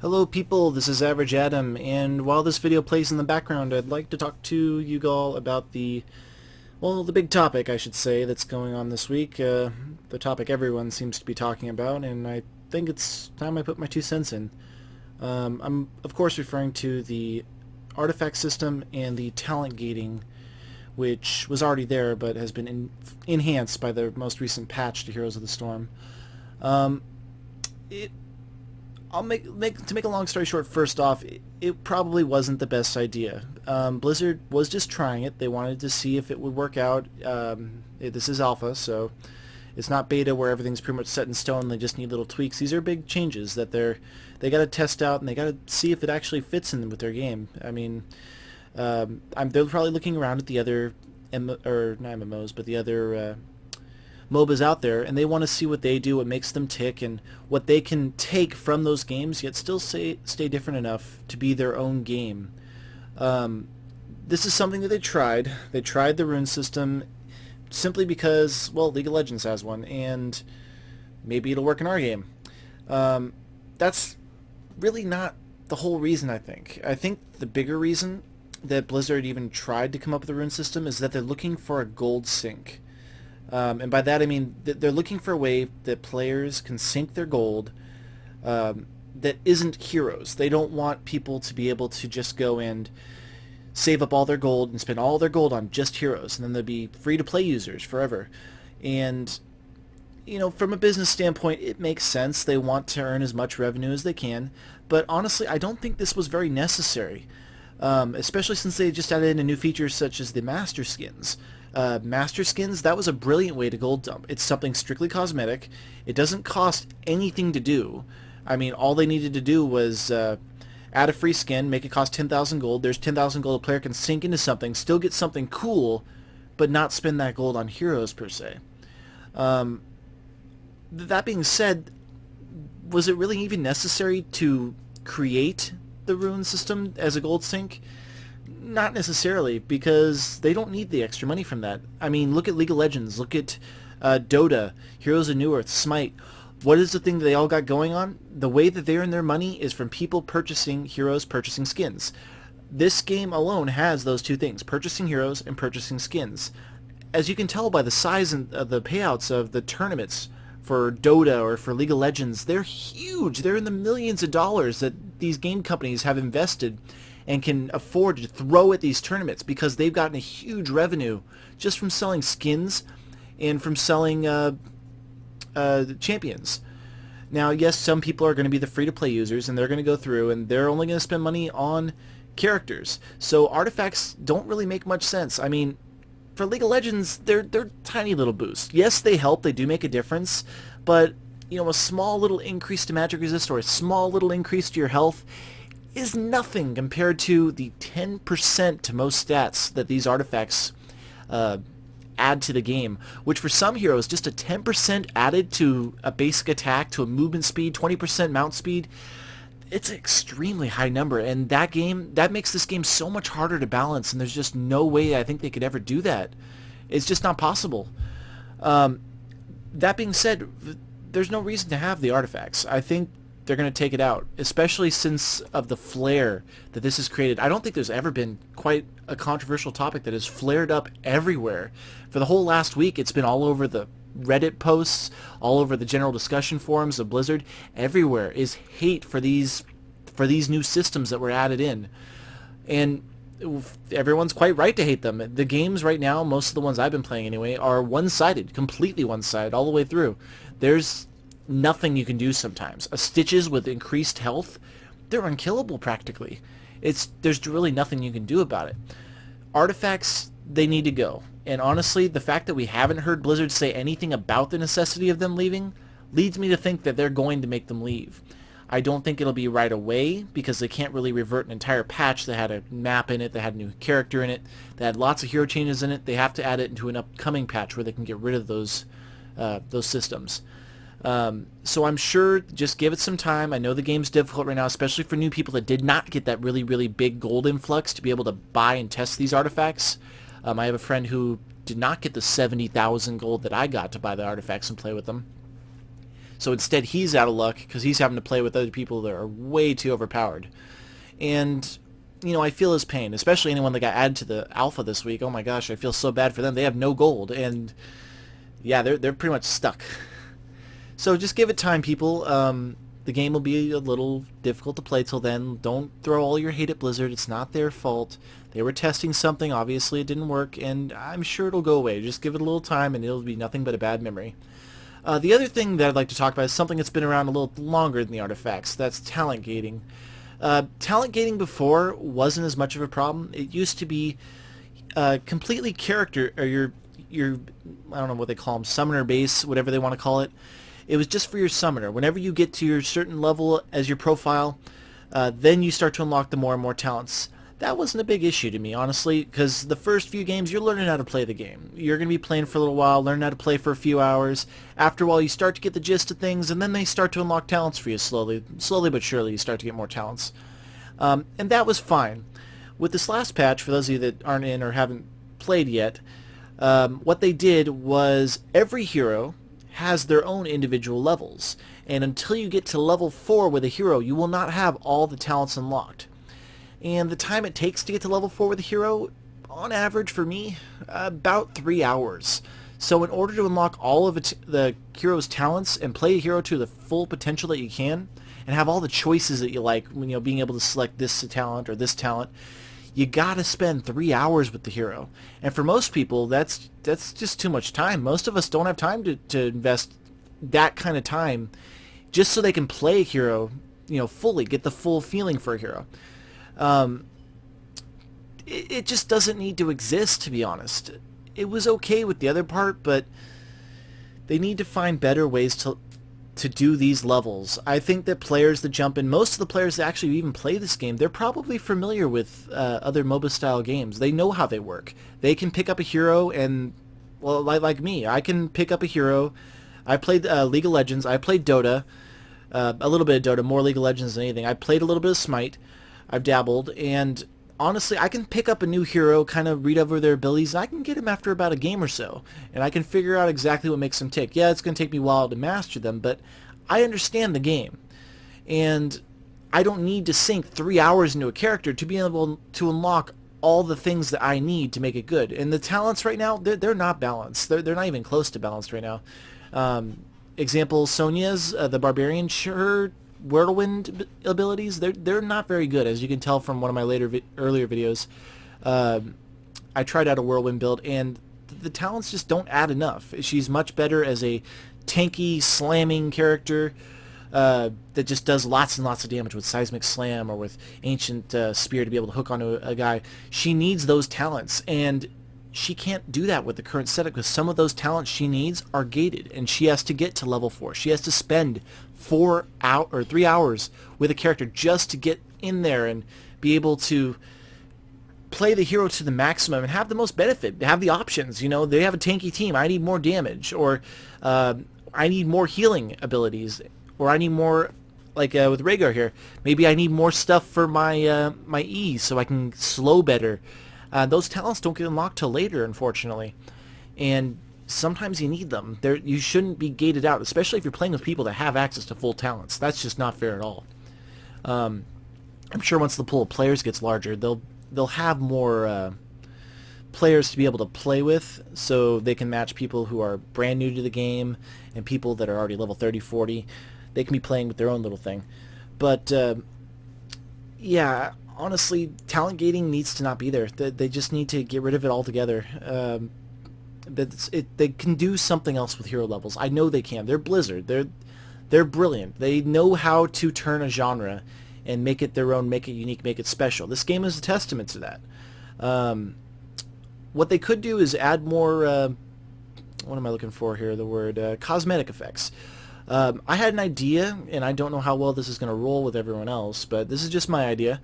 Hello people, this is Average Adam, and while this video plays in the background, I'd like to talk to you all about the big topic, I should say, that's going on this week. The topic everyone seems to be talking about, and I think it's time I put my 2 cents in. I'm, of course, referring to the artifact system and the talent gating, which was already there, but has been enhanced by the most recent patch to Heroes of the Storm. It I'll make to make a long story short. First off, it probably wasn't the best idea. Blizzard was just trying it. They wanted to see if it would work out. This is alpha, so it's not beta where everything's pretty much set in stone. They just need little tweaks. These are big changes that they got to test out, and they got to see if it actually fits in with their game. I mean, they're probably looking around at the other not MMOs, but the other MOBAs out there, and they want to see what they do, what makes them tick, and what they can take from those games, yet still stay different enough to be their own game. This is something that they tried. They tried the rune system simply because, well, League of Legends has one, and maybe it'll work in our game. That's really not the whole reason, I think. I think the bigger reason that Blizzard even tried to come up with a rune system is that they're looking for a gold sink. And by that I mean they're looking for a way that players can sink their gold that isn't heroes. They don't want people to be able to just go and save up all their gold and spend all their gold on just heroes, and then they'll be free-to-play users forever. And, you know, from a business standpoint, it makes sense. They want to earn as much revenue as they can. But honestly, I don't think this was very necessary, especially since they just added in new features such as the Master Skins. Master Skins, that was a brilliant way to gold dump. It's something strictly cosmetic. It doesn't cost anything to do. I mean, all they needed to do was add a free skin, make it cost 10,000 gold. There's 10,000 gold a player can sink into something, still get something cool, but not spend that gold on heroes per se. That being said, was it really even necessary to create the rune system as a gold sink? Not necessarily, because they don't need the extra money from that. I mean, look at League of Legends, look at Dota, Heroes of New Earth, Smite. What is the thing that they all got going on? The way that they earn their money is from people purchasing heroes, purchasing skins. This game alone has those two things, purchasing heroes and purchasing skins. As you can tell by the size and the payouts of the tournaments for Dota or for League of Legends, they're huge. They're in the millions of dollars that these game companies have invested and can afford to throw at these tournaments because they've gotten a huge revenue just from selling skins and from selling champions. Now, yes, some people are going to be the free-to-play users, and they're going to go through, and they're only going to spend money on characters. So artifacts don't really make much sense. I mean, for League of Legends, they're tiny little boosts. Yes, they help. They do make a difference. But, you know, a small little increase to magic resist or a small little increase to your health is nothing compared to the 10% to most stats that these artifacts add to the game, which for some heroes, just a 10% added to a basic attack, to a movement speed, 20% mount speed, it's an extremely high number, and that makes this game so much harder to balance, and there's just no way I think they could ever do that. It's just not possible. That being said, there's no reason to have the artifacts. I think they're going to take it out, especially since of the flare that this has created. I don't think there's ever been quite a controversial topic that has flared up everywhere. For the whole last week, it's been all over the Reddit posts, all over the general discussion forums of Blizzard. Everywhere is hate for these new systems that were added in. And everyone's quite right to hate them. The games right now, most of the ones I've been playing anyway, are one-sided, completely one-sided all the way through. There's nothing you can do sometimes. Stitches with increased health, they're unkillable practically. There's really nothing you can do about it. Artifacts, they need to go. And honestly, the fact that we haven't heard Blizzard say anything about the necessity of them leaving leads me to think that they're going to make them leave. I don't think it'll be right away because they can't really revert an entire patch that had a map in it, that had a new character in it, that had lots of hero changes in it. They have to add it into an upcoming patch where they can get rid of those systems. So I'm sure just give it some time. I know the game's difficult right now, especially for new people that did not get that really, really big gold influx to be able to buy and test these artifacts. I have a friend who did not get the 70,000 gold that I got to buy the artifacts and play with them. So instead, he's out of luck because he's having to play with other people that are way too overpowered. And, you know, I feel his pain, especially anyone that got added to the alpha this week. Oh my gosh, I feel so bad for them. They have no gold, and yeah, they're pretty much stuck. So just give it time, people. The game will be a little difficult to play till then. Don't throw all your hate at Blizzard. It's not their fault. They were testing something. Obviously, it didn't work, and I'm sure it'll go away. Just give it a little time, and it'll be nothing but a bad memory. The other thing that I'd like to talk about is something that's been around a little longer than the artifacts. That's talent gating. Talent gating before wasn't as much of a problem. It used to be completely character, or your I don't know what they call them, summoner base, whatever they want to call it. It was just for your summoner. Whenever you get to your certain level as your profile, then you start to unlock the more and more talents. That wasn't a big issue to me, honestly, because the first few games, you're learning how to play the game. You're going to be playing for a little while, learn how to play for a few hours. After a while, you start to get the gist of things, and then they start to unlock talents for you slowly. Slowly but surely, you start to get more talents. And that was fine. With this last patch, for those of you that aren't in or haven't played yet, what they did was every hero has their own individual levels, and until you get to level 4 with a hero, you will not have all the talents unlocked. And the time it takes to get to level 4 with a hero, on average for me, about 3 hours. So in order to unlock all of the hero's talents and play a hero to the full potential that you can, and have all the choices that you like, you know, being able to select this talent or this talent, you gotta spend 3 hours with the hero. And for most people, that's just too much time. Most of us don't have time to invest that kind of time just so they can play a hero, you know, fully, get the full feeling for a hero. It just doesn't need to exist, to be honest. It was okay with the other part, but they need to find better ways to do these levels. I think that players that jump in, most of the players that actually even play this game, they're probably familiar with other MOBA style games. They know how they work. They can pick up a hero and, well, like me, I can pick up a hero. I played League of Legends. I played Dota, a little bit of Dota, more League of Legends than anything. I played a little bit of Smite. I've dabbled, and honestly, I can pick up a new hero, kind of read over their abilities, and I can get them after about a game or so, and I can figure out exactly what makes them tick. Yeah, it's going to take me a while to master them, but I understand the game, and I don't need to sink 3 hours into a character to be able to unlock all the things that I need to make it good. And the talents right now, they're not balanced. They're not even close to balanced right now. Example, Sonya's, the Barbarian, her whirlwind abilities, they're not very good, as you can tell from one of my earlier videos. I tried out a whirlwind build, and the talents just don't add enough. She's much better as a tanky, slamming character that just does lots and lots of damage with Seismic Slam or with Ancient Spear to be able to hook onto a guy. She needs those talents, and she can't do that with the current setup because some of those talents she needs are gated, and she has to get to level 4. She has to spend 3 hours with a character just to get in there and be able to play the hero to the maximum and have the most benefit, have the options. You know, they have a tanky team. I need more damage, or I need more healing abilities, or I need more, like with Rhaegar here, maybe I need more stuff for my my E so I can slow better. Those talents don't get unlocked till later, unfortunately, and sometimes you need them. You shouldn't be gated out, especially if you're playing with people that have access to full talents. That's just not fair at all. I'm sure once the pool of players gets larger, they'll have more players to be able to play with, so they can match people who are brand new to the game and people that are already level 30, 40. They can be playing with their own little thing. But yeah, honestly, talent gating needs to not be there. They just need to get rid of it altogether. They can do something else with hero levels. I know they can. They're Blizzard. They're brilliant. They know how to turn a genre and make it their own, make it unique, make it special. This game is a testament to that. What they could do is add more, what am I looking for here, the word, cosmetic effects. I had an idea, and I don't know how well this is going to roll with everyone else, but this is just my idea.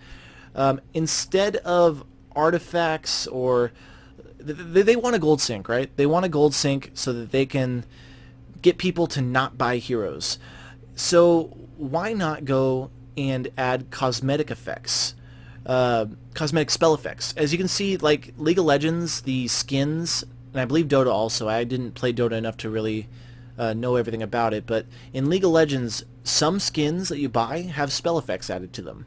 Instead of artifacts, or they want a gold sink, right? They want a gold sink so that they can get people to not buy heroes. So why not go and add cosmetic effects, cosmetic spell effects? As you can see, like League of Legends, the skins, and I believe Dota also. I didn't play Dota enough to really know everything about it, but in League of Legends, some skins that you buy have spell effects added to them.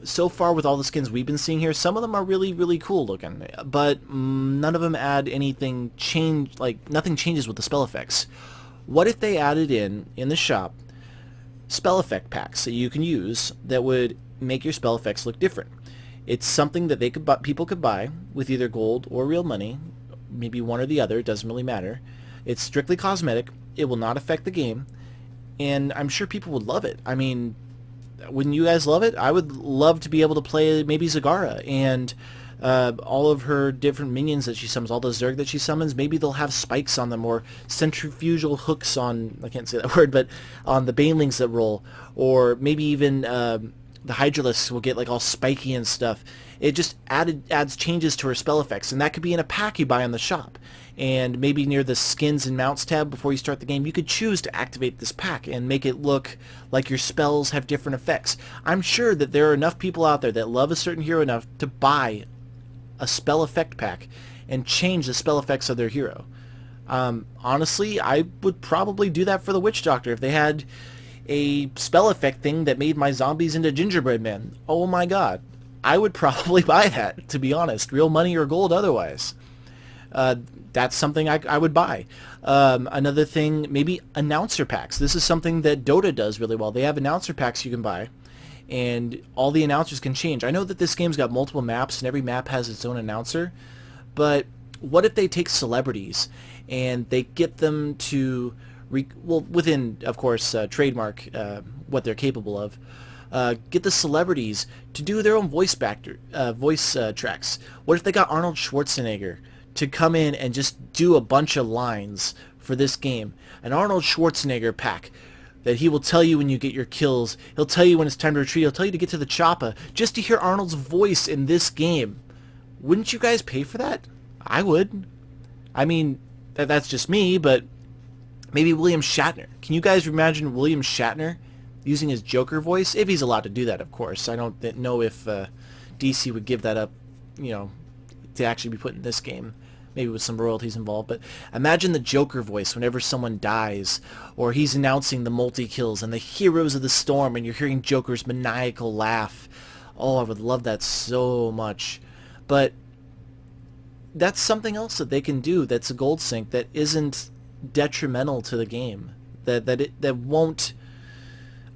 So far with all the skins we've been seeing here, some of them are really, really cool looking, but none of them add anything nothing changes with the spell effects. What if they added in the shop, spell effect packs that you can use that would make your spell effects look different? It's something that people could buy with either gold or real money, maybe one or the other, it doesn't really matter. It's strictly cosmetic, it will not affect the game, and I'm sure people would love it. I mean, wouldn't you guys love it? I would love to be able to play maybe Zagara and all of her different minions that she summons, all the Zerg that she summons. Maybe they'll have spikes on them or centrifugal hooks on, I can't say that word, but on the banelings that roll. Or maybe even the Hydralisks will get like all spiky and stuff. It just adds changes to her spell effects, and that could be in a pack you buy on the shop. And maybe near the skins and mounts tab before you start the game, you could choose to activate this pack and make it look like your spells have different effects. I'm sure that there are enough people out there that love a certain hero enough to buy a spell effect pack and change the spell effects of their hero. Honestly, I would probably do that for the Witch Doctor if they had a spell effect thing that made my zombies into gingerbread men. Oh my god. I would probably buy that, to be honest. Real money or gold otherwise. That's something I would buy. Another thing, maybe announcer packs. This is something that Dota does really well. They have announcer packs you can buy, and all the announcers can change. I know that this game's got multiple maps, and every map has its own announcer, but what if they take celebrities and they get them to, within, of course, trademark what they're capable of, get the celebrities to do their own voice tracks. What if they got Arnold Schwarzenegger to come in and just do a bunch of lines for this game? An Arnold Schwarzenegger pack that he will tell you when you get your kills. He'll tell you when it's time to retreat. He'll tell you to get to the chopper just to hear Arnold's voice in this game. Wouldn't you guys pay for that? I would. I mean, that's just me, but maybe William Shatner. Can you guys imagine William Shatner using his Joker voice? If he's allowed to do that, of course. I don't know if DC would give that up, to actually be put in this game. Maybe with some royalties involved, but imagine the Joker voice whenever someone dies, or he's announcing the multi-kills and the heroes of the storm, and you're hearing Joker's maniacal laugh. Oh, I would love that so much. But that's something else that they can do that's a gold sink that isn't detrimental to the game, that won't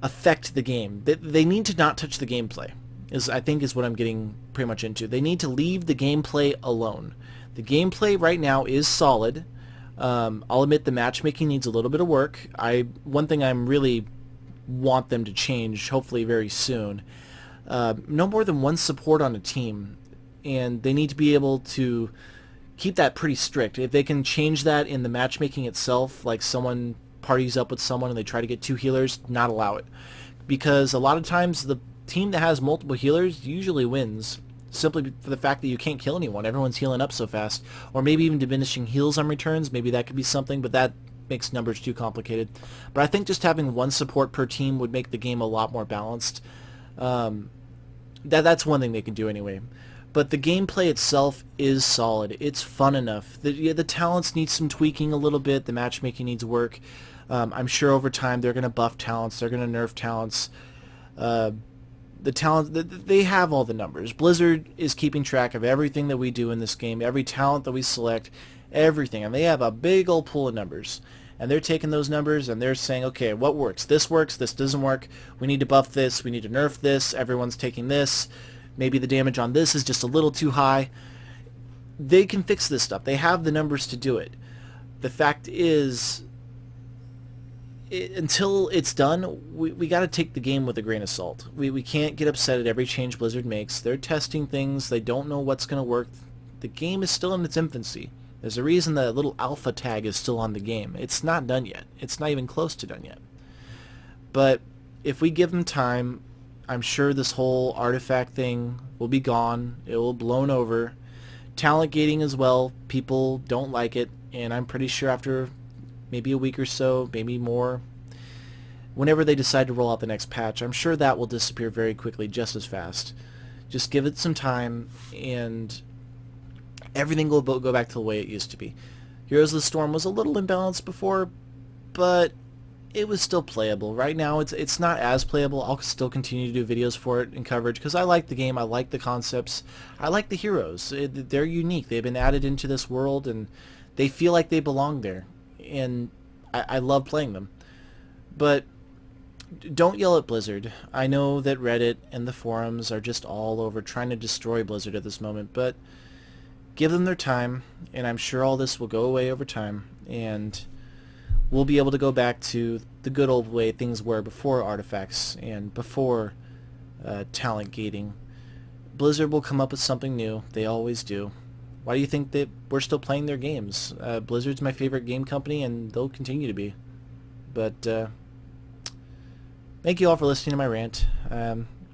affect the game. They need to not touch the gameplay, I think is what I'm getting pretty much into. They need to leave the gameplay alone. The gameplay right now is solid. I'll admit the matchmaking needs a little bit of work. One thing I'm really want them to change, hopefully very soon, no more than one support on a team, and they need to be able to keep that pretty strict. If they can change that in the matchmaking itself, like someone parties up with someone and they try to get two healers, not allow it. Because a lot of times the team that has multiple healers usually wins, simply for the fact that you can't kill anyone. Everyone's healing up so fast. Or maybe even diminishing heals on returns. Maybe that could be something, but that makes numbers too complicated. But I think just having one support per team would make the game a lot more balanced. That's one thing they can do anyway. But the gameplay itself is solid. It's fun enough. The talents need some tweaking a little bit. The matchmaking needs work. I'm sure over time they're going to buff talents. They're going to nerf talents. The talent, they have all the numbers. Blizzard is keeping track of everything that we do in this game, every talent that we select, everything. And they have a big old pool of numbers. And they're taking those numbers and they're saying, okay, what works? This doesn't work. We need to buff this. We need to nerf this. Everyone's taking this. Maybe the damage on this is just a little too high. They can fix this stuff. They have the numbers to do it. The fact is, until it's done, we got to take the game with a grain of salt. We can't get upset at every change Blizzard makes. They're testing things. They don't know what's going to work. The game is still in its infancy. There's a reason the little alpha tag is still on the game. It's not done yet. It's not even close to done yet. But if we give them time, I'm sure this whole artifact thing will be gone. It will blown over. Talent gating as well. People don't like it, and I'm pretty sure after maybe a week or so, maybe more, whenever they decide to roll out the next patch, I'm sure that will disappear very quickly, just as fast. Just give it some time, and everything will go back to the way it used to be. Heroes of the Storm was a little imbalanced before, but it was still playable. Right now it's not as playable. I'll still continue to do videos for it and coverage because I like the game, I like the concepts, I like the heroes. They're unique. They've been added into this world and they feel like they belong there. And I love playing them. But don't yell at Blizzard. I know that Reddit and the forums are just all over trying to destroy Blizzard at this moment, but give them their time, and I'm sure all this will go away over time, and we'll be able to go back to the good old way things were before artifacts and before talent gating. Blizzard will come up with something new. They always do. Why do you think that we're still playing their games? Blizzard's my favorite game company, and they'll continue to be. But thank you all for listening to my rant.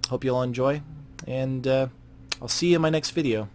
Hope you all enjoy, and I'll see you in my next video.